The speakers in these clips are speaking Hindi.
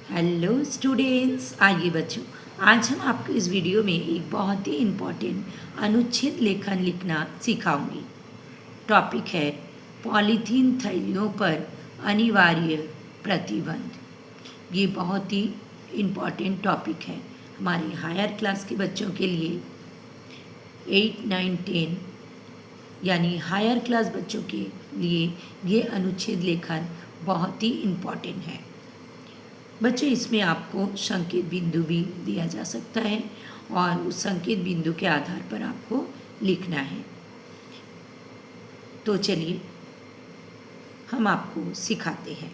हेलो स्टूडेंट्स, आइए बच्चों, आज हम आपको इस वीडियो में एक बहुत ही इम्पोर्टेंट अनुच्छेद लेखन लिखना सिखाऊंगी। टॉपिक है पॉलीथीन थैलियों पर अनिवार्य प्रतिबंध। ये बहुत ही इम्पोर्टेंट टॉपिक है हमारे हायर क्लास के बच्चों के लिए। 8, 9, 10 यानी हायर क्लास बच्चों के लिए ये अनुच्छेद लेखन बहुत ही इम्पोर्टेंट है। बच्चों, इसमें आपको संकेत बिंदु भी दिया जा सकता है और उस संकेत बिंदु के आधार पर आपको लिखना है। तो चलिए हम आपको सिखाते हैं।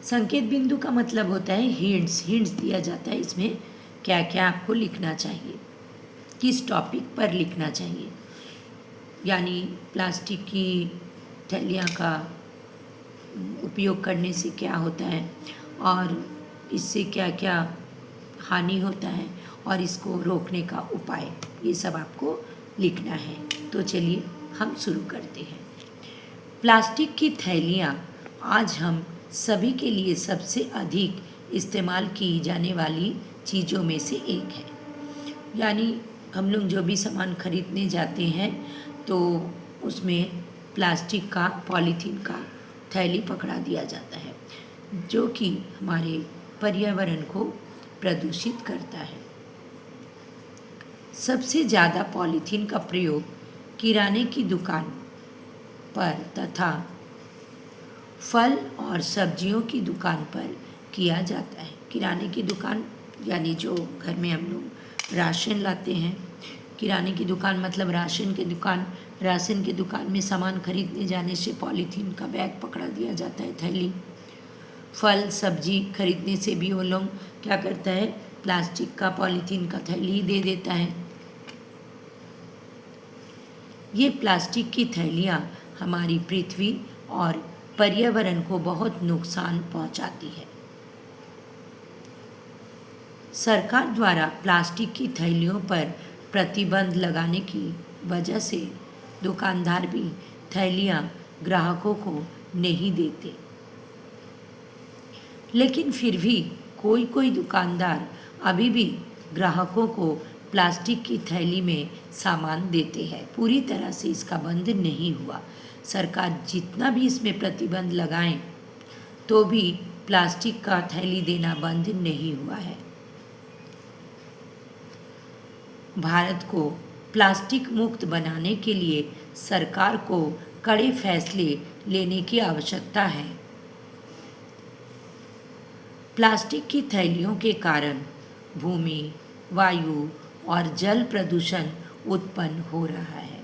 संकेत बिंदु का मतलब होता है हिंट्स दिया जाता है इसमें क्या क्या आपको लिखना चाहिए, किस टॉपिक पर लिखना चाहिए। यानी प्लास्टिक की थैलियाँ का उपयोग करने से क्या होता है और इससे क्या क्या हानि होता है और इसको रोकने का उपाय, ये सब आपको लिखना है। तो चलिए हम शुरू करते हैं। प्लास्टिक की थैलियाँ आज हम सभी के लिए सबसे अधिक इस्तेमाल की जाने वाली चीज़ों में से एक है। यानी हम लोग जो भी सामान खरीदने जाते हैं तो उसमें प्लास्टिक का, पॉलीथीन का थैली पकड़ा दिया जाता है, जो कि हमारे पर्यावरण को प्रदूषित करता है। सबसे ज़्यादा पॉलीथीन का प्रयोग किराने की दुकान पर तथा फल और सब्जियों की दुकान पर किया जाता है। किराने की दुकान यानी जो घर में हम लोग राशन लाते हैं। किराने की दुकान मतलब राशन की दुकान। राशन की दुकान में सामान खरीदने जाने से पॉलीथीन का बैग पकड़ा दिया जाता है, थैली। फल सब्जी खरीदने से भी वो लोग क्या करता है, प्लास्टिक का, पॉलीथीन का थैली दे देता है। ये प्लास्टिक की थैलियाँ हमारी पृथ्वी और पर्यावरण को बहुत नुकसान पहुंचाती है। सरकार द्वारा प्लास्टिक की थैलियों पर प्रतिबंध लगाने की वजह से दुकानदार भी थैलियाँ ग्राहकों को नहीं देते। लेकिन फिर भी कोई कोई दुकानदार अभी भी ग्राहकों को प्लास्टिक की थैली में सामान देते हैं। पूरी तरह से इसका बंद नहीं हुआ। सरकार जितना भी इसमें प्रतिबंध लगाएं तो भी प्लास्टिक का थैली देना बंद नहीं हुआ है। भारत को प्लास्टिक मुक्त बनाने के लिए सरकार को कड़े फैसले लेने की आवश्यकता है। प्लास्टिक की थैलियों के कारण भूमि, वायु और जल प्रदूषण उत्पन्न हो रहा है।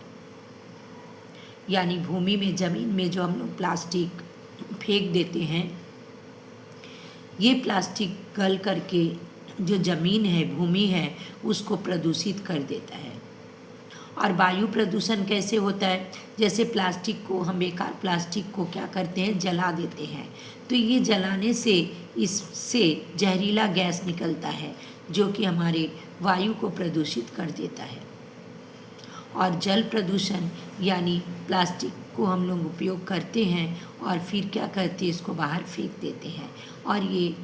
यानी भूमि में, ज़मीन में जो हम लोग प्लास्टिक फेंक देते हैं, ये प्लास्टिक गल करके जो ज़मीन है, भूमि है, उसको प्रदूषित कर देता है। और वायु प्रदूषण कैसे होता है, जैसे प्लास्टिक को, हम बेकार प्लास्टिक को क्या करते हैं, जला देते हैं। तो ये जलाने से इससे जहरीला गैस निकलता है जो कि हमारे वायु को प्रदूषित कर देता है। और जल प्रदूषण यानी प्लास्टिक को हम लोग उपयोग करते हैं और फिर क्या करते हैं, इसको बाहर फेंक देते हैं और ये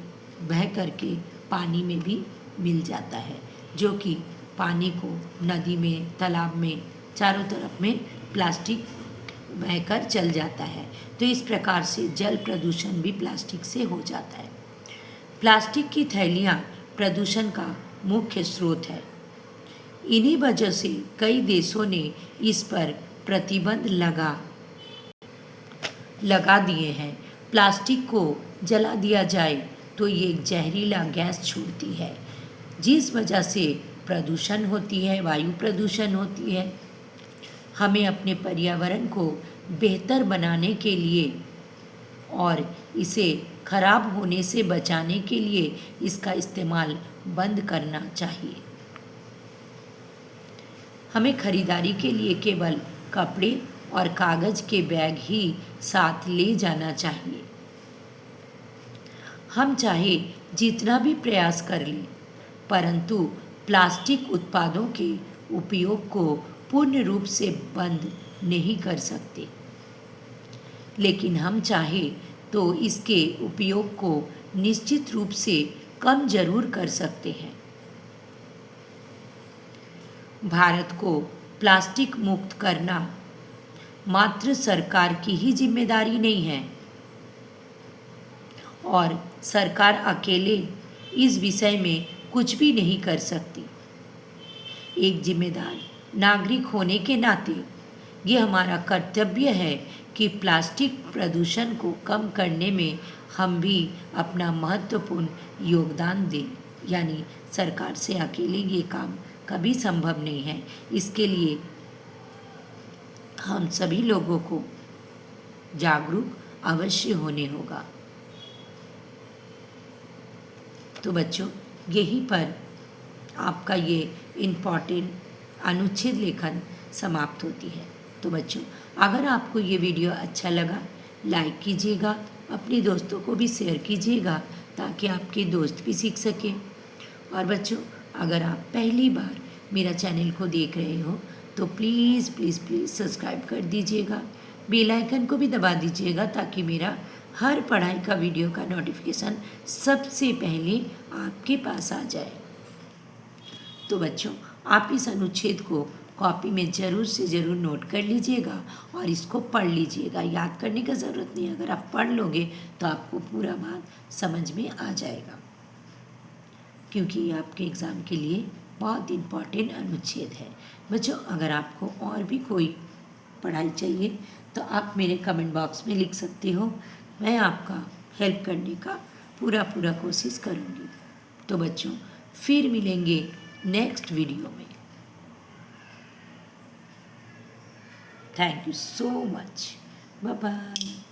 बह करके पानी में भी मिल जाता है, जो कि पानी को, नदी में, तालाब में, चारों तरफ में प्लास्टिक बहकर चल जाता है। तो इस प्रकार से जल प्रदूषण भी प्लास्टिक से हो जाता है। प्लास्टिक की थैलियाँ प्रदूषण का मुख्य स्रोत है। इन्हीं वजह से कई देशों ने इस पर प्रतिबंध लगा दिए हैं। प्लास्टिक को जला दिया जाए तो ये एक जहरीला गैस छोड़ती है, जिस वजह से प्रदूषण होती है, वायु प्रदूषण होती है। हमें अपने पर्यावरण को बेहतर बनाने के लिए और इसे खराब होने से बचाने के लिए इसका इस्तेमाल बंद करना चाहिए। हमें खरीदारी के लिए केवल कपड़े और कागज़ के बैग ही साथ ले जाना चाहिए। हम चाहे जितना भी प्रयास कर लें, परंतु प्लास्टिक उत्पादों के उपयोग को पूर्ण रूप से बंद नहीं कर सकते। लेकिन हम चाहे तो इसके उपयोग को निश्चित रूप से कम जरूर कर सकते हैं। भारत को प्लास्टिक मुक्त करना मात्र सरकार की ही जिम्मेदारी नहीं है और सरकार अकेले इस विषय में कुछ भी नहीं कर सकती। एक जिम्मेदार नागरिक होने के नाते ये हमारा कर्तव्य है कि प्लास्टिक प्रदूषण को कम करने में हम भी अपना महत्वपूर्ण योगदान दें। यानी सरकार से अकेले ये काम कभी संभव नहीं है। इसके लिए हम सभी लोगों को जागरूक अवश्य होने होगा। तो बच्चों, यहीं पर आपका ये इम्पॉर्टेंट अनुच्छेद लेखन समाप्त होती है। तो बच्चों, अगर आपको ये वीडियो अच्छा लगा, लाइक कीजिएगा, अपने दोस्तों को भी शेयर कीजिएगा ताकि आपके दोस्त भी सीख सकें। और बच्चों, अगर आप पहली बार मेरा चैनल को देख रहे हो तो प्लीज़ प्लीज़ प्लीज़ सब्सक्राइब कर दीजिएगा, बेल आइकन को भी दबा दीजिएगा ताकि मेरा हर पढ़ाई का वीडियो का नोटिफिकेशन सबसे पहले आपके पास आ जाए। तो बच्चों, आप इस अनुच्छेद को कॉपी में ज़रूर से ज़रूर नोट कर लीजिएगा और इसको पढ़ लीजिएगा। याद करने का ज़रूरत नहीं है, अगर आप पढ़ लोगे तो आपको पूरा बात समझ में आ जाएगा, क्योंकि ये आपके एग्ज़ाम के लिए बहुत इम्पॉर्टेंट अनुच्छेद है। बच्चों, अगर आपको और भी कोई पढ़ाई चाहिए तो आप मेरे कमेंट बॉक्स में लिख सकते हो। मैं आपका हेल्प करने का पूरा कोशिश करूँगी। तो बच्चों, फिर मिलेंगे नेक्स्ट वीडियो में। Thank you so much. Bye bye.